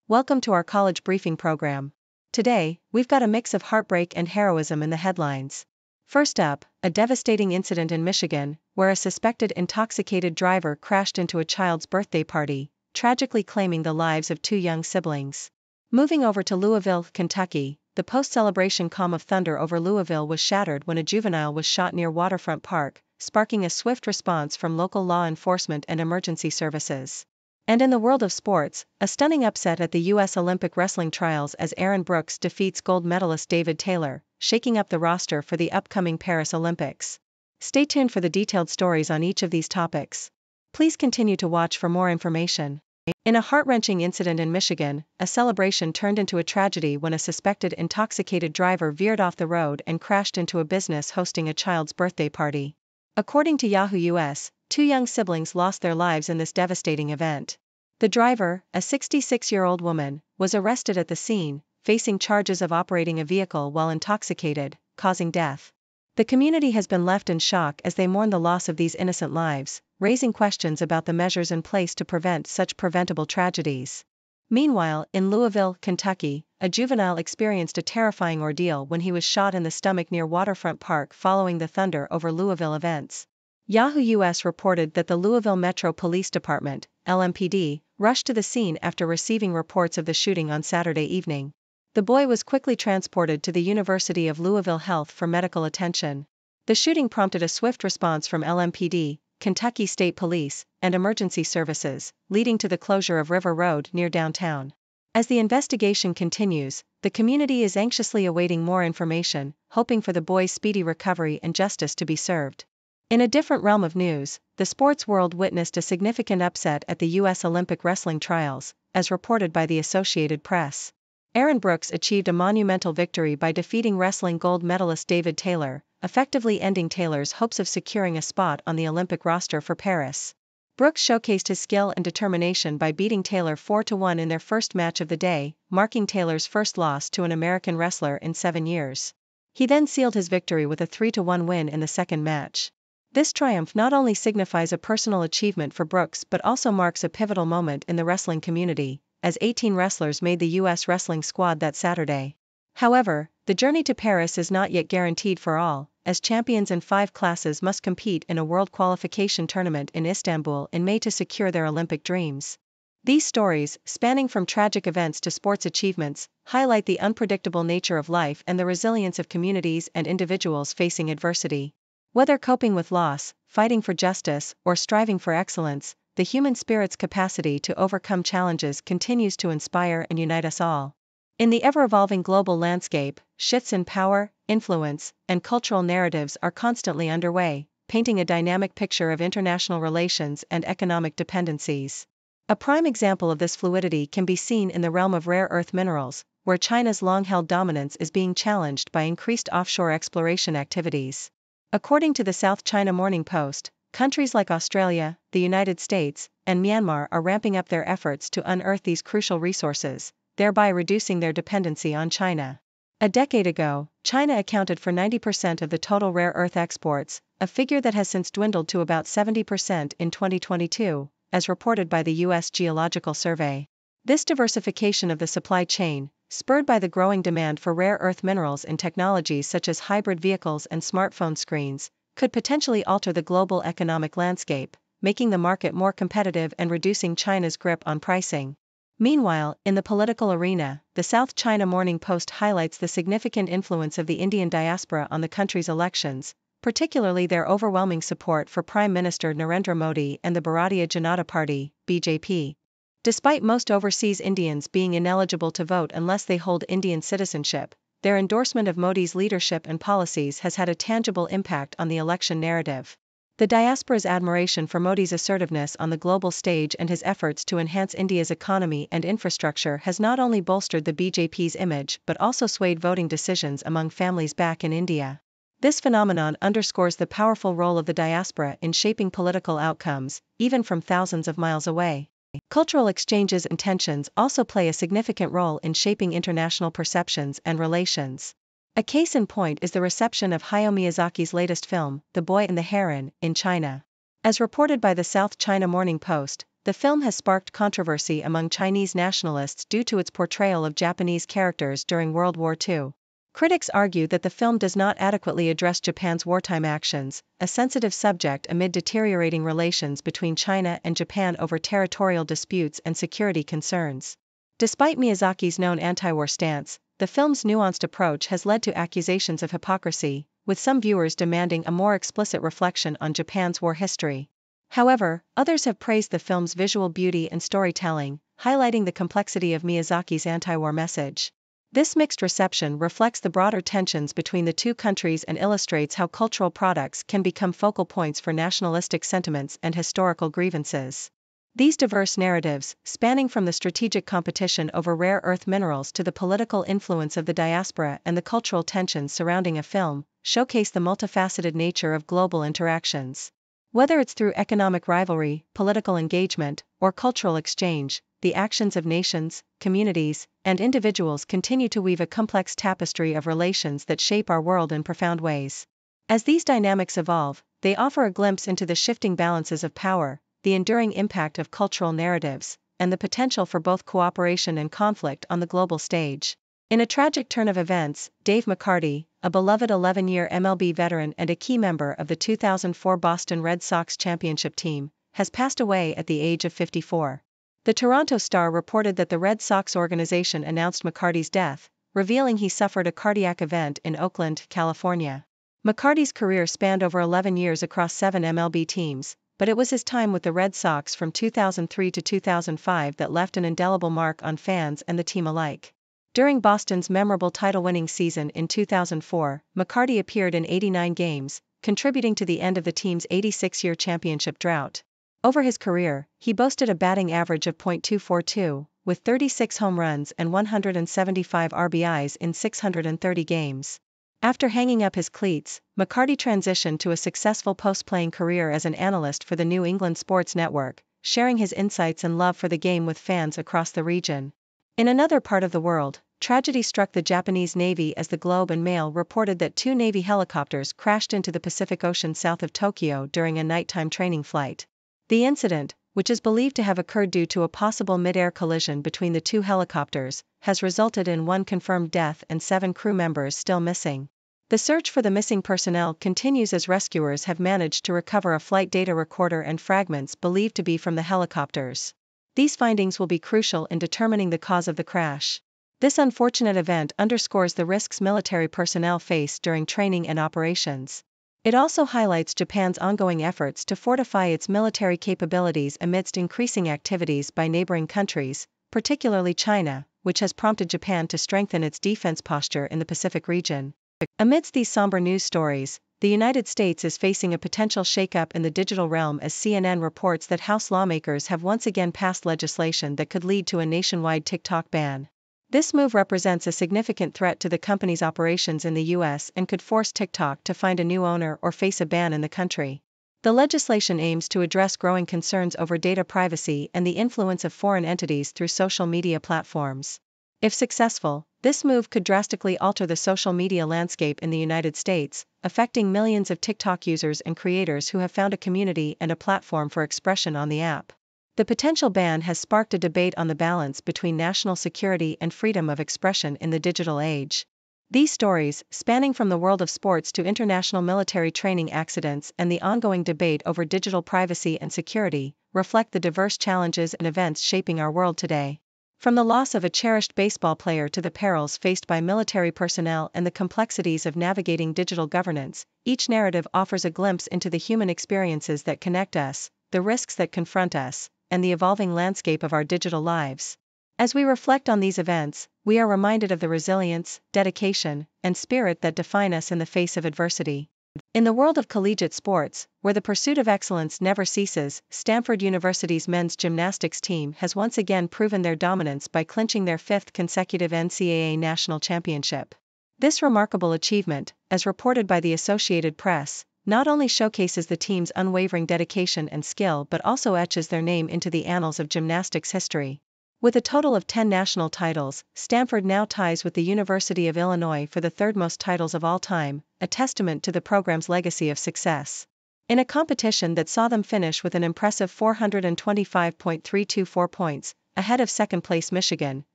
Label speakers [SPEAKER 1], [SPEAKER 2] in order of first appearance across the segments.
[SPEAKER 1] Welcome to our college briefing program. Today, we've got a mix of heartbreak and heroism in the headlines. First up, a devastating incident in Michigan, where a suspected intoxicated driver crashed into a child's birthday party, tragically claiming the lives of two young siblings. Moving over to Louisville, Kentucky, the post-celebration calm of thunder over Louisville was shattered when a juvenile was shot near Waterfront Park, sparking a swift response from local law enforcement and emergency services. And in the world of sports, a stunning upset at the U.S. Olympic wrestling trials as Aaron Brooks defeats gold medalist David Taylor, shaking up the roster for the upcoming Paris Olympics. Stay tuned for the detailed stories on each of these topics. Please continue to watch for more information. In a heart-wrenching incident in Michigan, a celebration turned into a tragedy when a suspected intoxicated driver veered off the road and crashed into a business hosting a child's birthday party. According to Yahoo US, two young siblings lost their lives in this devastating event. The driver, a 66-year-old woman, was arrested at the scene, facing charges of operating a vehicle while intoxicated, causing death. The community has been left in shock as they mourn the loss of these innocent lives, raising questions about the measures in place to prevent such preventable tragedies. Meanwhile, in Louisville, Kentucky, a juvenile experienced a terrifying ordeal when he was shot in the stomach near Waterfront Park following the thunder over Louisville events. Yahoo US reported that the Louisville Metro Police Department, LMPD, rushed to the scene after receiving reports of the shooting on Saturday evening. The boy was quickly transported to the University of Louisville Health for medical attention. The shooting prompted a swift response from LMPD, Kentucky State Police, and emergency services, leading to the closure of River Road near downtown. As the investigation continues, the community is anxiously awaiting more information, hoping for the boy's speedy recovery and justice to be served. In a different realm of news, the sports world witnessed a significant upset at the U.S. Olympic wrestling trials, as reported by the Associated Press. Aaron Brooks achieved a monumental victory by defeating wrestling gold medalist David Taylor, effectively ending Taylor's hopes of securing a spot on the Olympic roster for Paris. Brooks showcased his skill and determination by beating Taylor 4-1 in their first match of the day, marking Taylor's first loss to an American wrestler in 7 years. He then sealed his victory with a 3-1 win in the second match. This triumph not only signifies a personal achievement for Brooks but also marks a pivotal moment in the wrestling community, as 18 wrestlers made the U.S. wrestling squad that Saturday. However, the journey to Paris is not yet guaranteed for all, as champions in 5 classes must compete in a world qualification tournament in Istanbul in May to secure their Olympic dreams. These stories, spanning from tragic events to sports achievements, highlight the unpredictable nature of life and the resilience of communities and individuals facing adversity. Whether coping with loss, fighting for justice, or striving for excellence, the human spirit's capacity to overcome challenges continues to inspire and unite us all. In the ever-evolving global landscape, shifts in power, influence, and cultural narratives are constantly underway, painting a dynamic picture of international relations and economic dependencies. A prime example of this fluidity can be seen in the realm of rare earth minerals, where China's long-held dominance is being challenged by increased offshore exploration activities. According to the South China Morning Post, countries like Australia, the United States, and Myanmar are ramping up their efforts to unearth these crucial resources, thereby reducing their dependency on China. A decade ago, China accounted for 90% of the total rare earth exports, a figure that has since dwindled to about 70% in 2022, as reported by the U.S. Geological Survey. This diversification of the supply chain, spurred by the growing demand for rare earth minerals in technologies such as hybrid vehicles and smartphone screens, could potentially alter the global economic landscape, making the market more competitive and reducing China's grip on pricing. Meanwhile, in the political arena, the South China Morning Post highlights the significant influence of the Indian diaspora on the country's elections, particularly their overwhelming support for Prime Minister Narendra Modi and the Bharatiya Janata Party, BJP. Despite most overseas Indians being ineligible to vote unless they hold Indian citizenship, their endorsement of Modi's leadership and policies has had a tangible impact on the election narrative. The diaspora's admiration for Modi's assertiveness on the global stage and his efforts to enhance India's economy and infrastructure has not only bolstered the BJP's image but also swayed voting decisions among families back in India. This phenomenon underscores the powerful role of the diaspora in shaping political outcomes, even from thousands of miles away. Cultural exchanges and tensions also play a significant role in shaping international perceptions and relations. A case in point is the reception of Hayao Miyazaki's latest film, The Boy and the Heron, in China. As reported by the South China Morning Post, the film has sparked controversy among Chinese nationalists due to its portrayal of Japanese characters during World War II. Critics argue that the film does not adequately address Japan's wartime actions, a sensitive subject amid deteriorating relations between China and Japan over territorial disputes and security concerns. Despite Miyazaki's known anti-war stance, the film's nuanced approach has led to accusations of hypocrisy, with some viewers demanding a more explicit reflection on Japan's war history. However, others have praised the film's visual beauty and storytelling, highlighting the complexity of Miyazaki's anti-war message. This mixed reception reflects the broader tensions between the two countries and illustrates how cultural products can become focal points for nationalistic sentiments and historical grievances. These diverse narratives, spanning from the strategic competition over rare earth minerals to the political influence of the diaspora and the cultural tensions surrounding a film, showcase the multifaceted nature of global interactions. Whether it's through economic rivalry, political engagement, or cultural exchange, the actions of nations, communities, and individuals continue to weave a complex tapestry of relations that shape our world in profound ways. As these dynamics evolve, they offer a glimpse into the shifting balances of power, the enduring impact of cultural narratives, and the potential for both cooperation and conflict on the global stage. In a tragic turn of events, Dave McCarty, a beloved 11-year MLB veteran and a key member of the 2004 Boston Red Sox championship team, has passed away at the age of 54. The Toronto Star reported that the Red Sox organization announced McCarty's death, revealing he suffered a cardiac event in Oakland, California. McCarty's career spanned over 11 years across 7 MLB teams, but it was his time with the Red Sox from 2003 to 2005 that left an indelible mark on fans and the team alike. During Boston's memorable title-winning season in 2004, McCarty appeared in 89 games, contributing to the end of the team's 86-year championship drought. Over his career, he boasted a batting average of .242, with 36 home runs and 175 RBIs in 630 games. After hanging up his cleats, McCarty transitioned to a successful post-playing career as an analyst for the New England Sports Network, sharing his insights and love for the game with fans across the region. In another part of the world, tragedy struck the Japanese Navy as the Globe and Mail reported that 2 Navy helicopters crashed into the Pacific Ocean south of Tokyo during a nighttime training flight. The incident, which is believed to have occurred due to a possible mid-air collision between the 2 helicopters, has resulted in 1 confirmed death and 7 crew members still missing. The search for the missing personnel continues as rescuers have managed to recover a flight data recorder and fragments believed to be from the helicopters. These findings will be crucial in determining the cause of the crash. This unfortunate event underscores the risks military personnel face during training and operations. It also highlights Japan's ongoing efforts to fortify its military capabilities amidst increasing activities by neighboring countries, particularly China, which has prompted Japan to strengthen its defense posture in the Pacific region. Amidst these somber news stories, the United States is facing a potential shakeup in the digital realm as CNN reports that House lawmakers have once again passed legislation that could lead to a nationwide TikTok ban. This move represents a significant threat to the company's operations in the U.S. and could force TikTok to find a new owner or face a ban in the country. The legislation aims to address growing concerns over data privacy and the influence of foreign entities through social media platforms. If successful, this move could drastically alter the social media landscape in the United States, affecting millions of TikTok users and creators who have found a community and a platform for expression on the app. The potential ban has sparked a debate on the balance between national security and freedom of expression in the digital age. These stories, spanning from the world of sports to international military training accidents and the ongoing debate over digital privacy and security, reflect the diverse challenges and events shaping our world today. From the loss of a cherished baseball player to the perils faced by military personnel and the complexities of navigating digital governance, each narrative offers a glimpse into the human experiences that connect us, the risks that confront us, and the evolving landscape of our digital lives. As we reflect on these events, we are reminded of the resilience, dedication, and spirit that define us in the face of adversity. In the world of collegiate sports, where the pursuit of excellence never ceases, Stanford University's men's gymnastics team has once again proven their dominance by clinching their 5th consecutive NCAA national championship. This remarkable achievement, as reported by the Associated Press, not only showcases the team's unwavering dedication and skill but also etches their name into the annals of gymnastics history. With a total of 10 national titles, Stanford now ties with the University of Illinois for the 3rd most titles of all time, a testament to the program's legacy of success. In a competition that saw them finish with an impressive 425.324 points, ahead of second-place Michigan,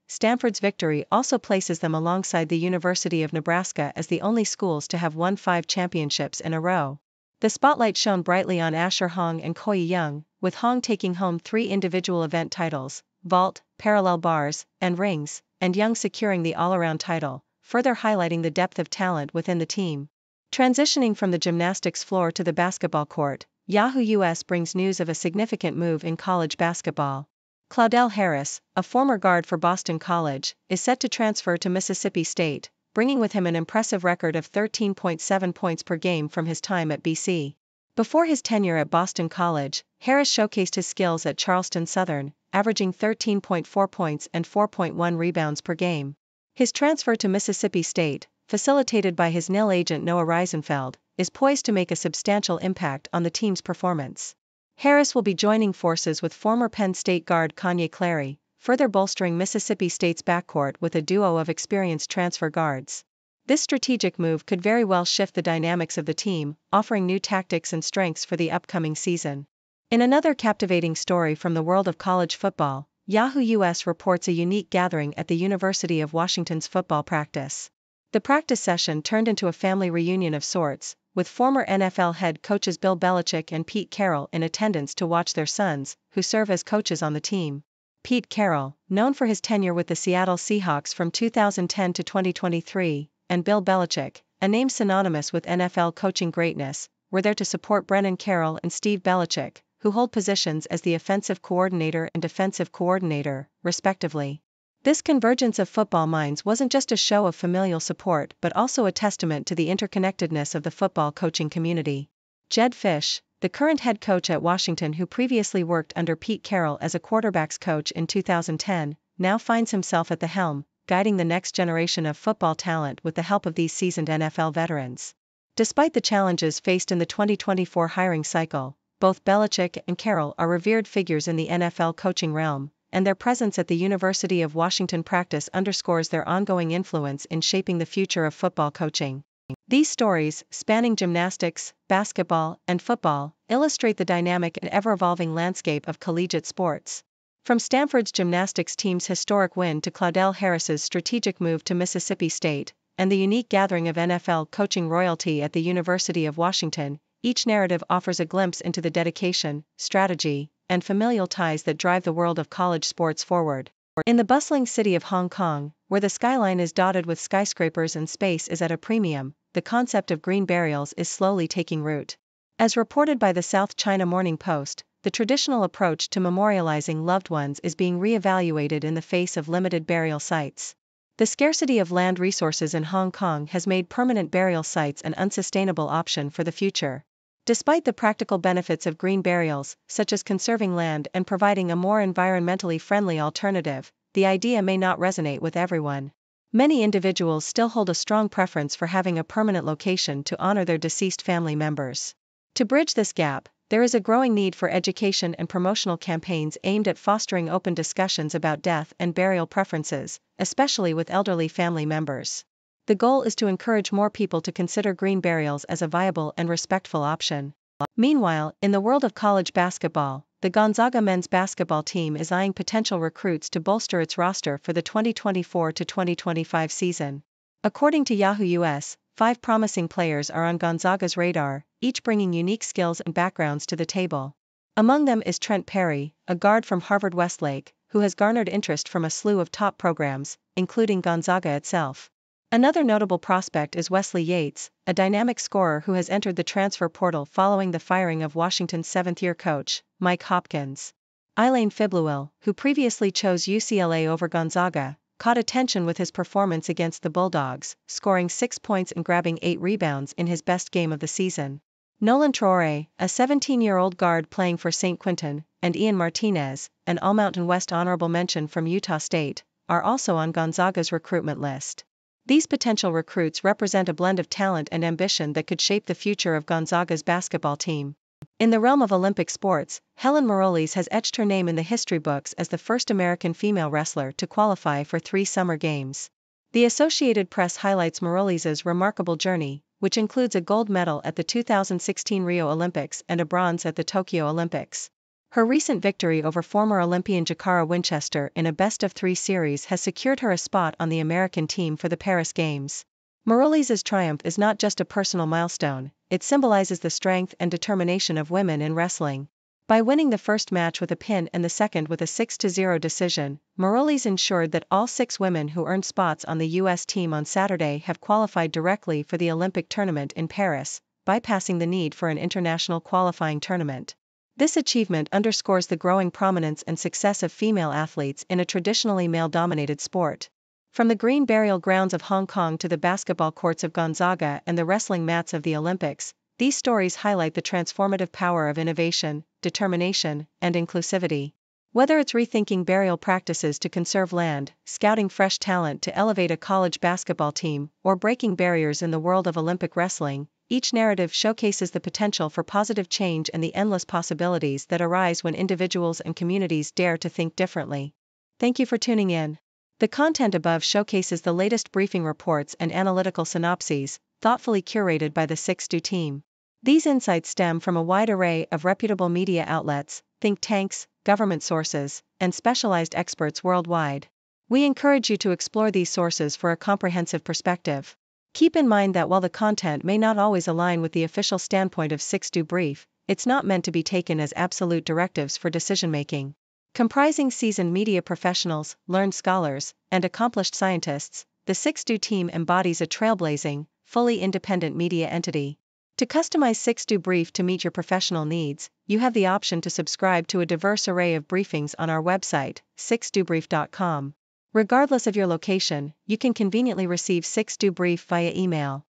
[SPEAKER 1] Stanford's victory also places them alongside the University of Nebraska as the only schools to have won 5 championships in a row. The spotlight shone brightly on Asher Hong and Koi Young, with Hong taking home 3 individual event titles, vault, parallel bars, and rings, and Young securing the all-around title, further highlighting the depth of talent within the team. Transitioning from the gymnastics floor to the basketball court, Yahoo US brings news of a significant move in college basketball. Claudell Harris, a former guard for Boston College, is set to transfer to Mississippi State, bringing with him an impressive record of 13.7 points per game from his time at BC. Before his tenure at Boston College, Harris showcased his skills at Charleston Southern, averaging 13.4 points and 4.1 rebounds per game. His transfer to Mississippi State, facilitated by his NIL agent Noah Reisenfeld, is poised to make a substantial impact on the team's performance. Harris will be joining forces with former Penn State guard Kanye Clary, further bolstering Mississippi State's backcourt with a duo of experienced transfer guards. This strategic move could very well shift the dynamics of the team, offering new tactics and strengths for the upcoming season. In another captivating story from the world of college football, Yahoo US reports a unique gathering at the University of Washington's football practice. The practice session turned into a family reunion of sorts, with former NFL head coaches Bill Belichick and Pete Carroll in attendance to watch their sons, who serve as coaches on the team. Pete Carroll, known for his tenure with the Seattle Seahawks from 2010 to 2023, and Bill Belichick, a name synonymous with NFL coaching greatness, were there to support Brennan Carroll and Steve Belichick, who hold positions as the offensive coordinator and defensive coordinator, respectively. This convergence of football minds wasn't just a show of familial support but also a testament to the interconnectedness of the football coaching community. Jedd Fisch, the current head coach at Washington who previously worked under Pete Carroll as a quarterbacks coach in 2010, now finds himself at the helm, guiding the next generation of football talent with the help of these seasoned NFL veterans. Despite the challenges faced in the 2024 hiring cycle, both Belichick and Carroll are revered figures in the NFL coaching realm, and their presence at the University of Washington practice underscores their ongoing influence in shaping the future of football coaching. These stories, spanning gymnastics, basketball, and football, illustrate the dynamic and ever-evolving landscape of collegiate sports. From Stanford's gymnastics team's historic win to Claudell Harris's strategic move to Mississippi State, and the unique gathering of NFL coaching royalty at the University of Washington, each narrative offers a glimpse into the dedication, strategy, and familial ties that drive the world of college sports forward. In the bustling city of Hong Kong, where the skyline is dotted with skyscrapers and space is at a premium, the concept of green burials is slowly taking root. As reported by the South China Morning Post, the traditional approach to memorializing loved ones is being re-evaluated in the face of limited burial sites. The scarcity of land resources in Hong Kong has made permanent burial sites an unsustainable option for the future. Despite the practical benefits of green burials, such as conserving land and providing a more environmentally friendly alternative, the idea may not resonate with everyone. Many individuals still hold a strong preference for having a permanent location to honor their deceased family members. To bridge this gap, there is a growing need for education and promotional campaigns aimed at fostering open discussions about death and burial preferences, especially with elderly family members. The goal is to encourage more people to consider green burials as a viable and respectful option. Meanwhile, in the world of college basketball, the Gonzaga men's basketball team is eyeing potential recruits to bolster its roster for the 2024-2025 season. According to Yahoo US, 5 promising players are on Gonzaga's radar, each bringing unique skills and backgrounds to the table. Among them is Trent Perry, a guard from Harvard Westlake, who has garnered interest from a slew of top programs, including Gonzaga itself. Another notable prospect is Wesley Yates, a dynamic scorer who has entered the transfer portal following the firing of Washington's 7th-year coach, Mike Hopkins. Eileen Fibluil, who previously chose UCLA over Gonzaga, caught attention with his performance against the Bulldogs, scoring 6 points and grabbing 8 rebounds in his best game of the season. Nolan Traore, a 17-year-old guard playing for St. Quentin, and Ian Martinez, an All-Mountain West honorable mention from Utah State, are also on Gonzaga's recruitment list. These potential recruits represent a blend of talent and ambition that could shape the future of Gonzaga's basketball team. In the realm of Olympic sports, Helen Morales has etched her name in the history books as the first American female wrestler to qualify for 3 Summer Games. The Associated Press highlights Morales's remarkable journey, which includes a gold medal at the 2016 Rio Olympics and a bronze at the Tokyo Olympics. Her recent victory over former Olympian Jakara Winchester in a best-of-3 series has secured her a spot on the American team for the Paris Games. Maroulise's triumph is not just a personal milestone, it symbolizes the strength and determination of women in wrestling. By winning the first match with a pin and the second with a 6-0 decision, Maroulise ensured that all 6 women who earned spots on the U.S. team on Saturday have qualified directly for the Olympic tournament in Paris, bypassing the need for an international qualifying tournament. This achievement underscores the growing prominence and success of female athletes in a traditionally male-dominated sport. From the green burial grounds of Hong Kong to the basketball courts of Gonzaga and the wrestling mats of the Olympics, these stories highlight the transformative power of innovation, determination, and inclusivity. Whether it's rethinking burial practices to conserve land, scouting fresh talent to elevate a college basketball team, or breaking barriers in the world of Olympic wrestling, each narrative showcases the potential for positive change and the endless possibilities that arise when individuals and communities dare to think differently. Thank you for tuning in. The content above showcases the latest briefing reports and analytical synopses, thoughtfully curated by the 6Do team. These insights stem from a wide array of reputable media outlets, think tanks, government sources, and specialized experts worldwide. We encourage you to explore these sources for a comprehensive perspective. Keep in mind that while the content may not always align with the official standpoint of 6Do Brief, it's not meant to be taken as absolute directives for decision-making. Comprising seasoned media professionals, learned scholars, and accomplished scientists, the 6Do team embodies a trailblazing, fully independent media entity. To customize 6Do Brief to meet your professional needs, you have the option to subscribe to a diverse array of briefings on our website, 6dobrief.com. Regardless of your location, you can conveniently receive 6Do Brief via email.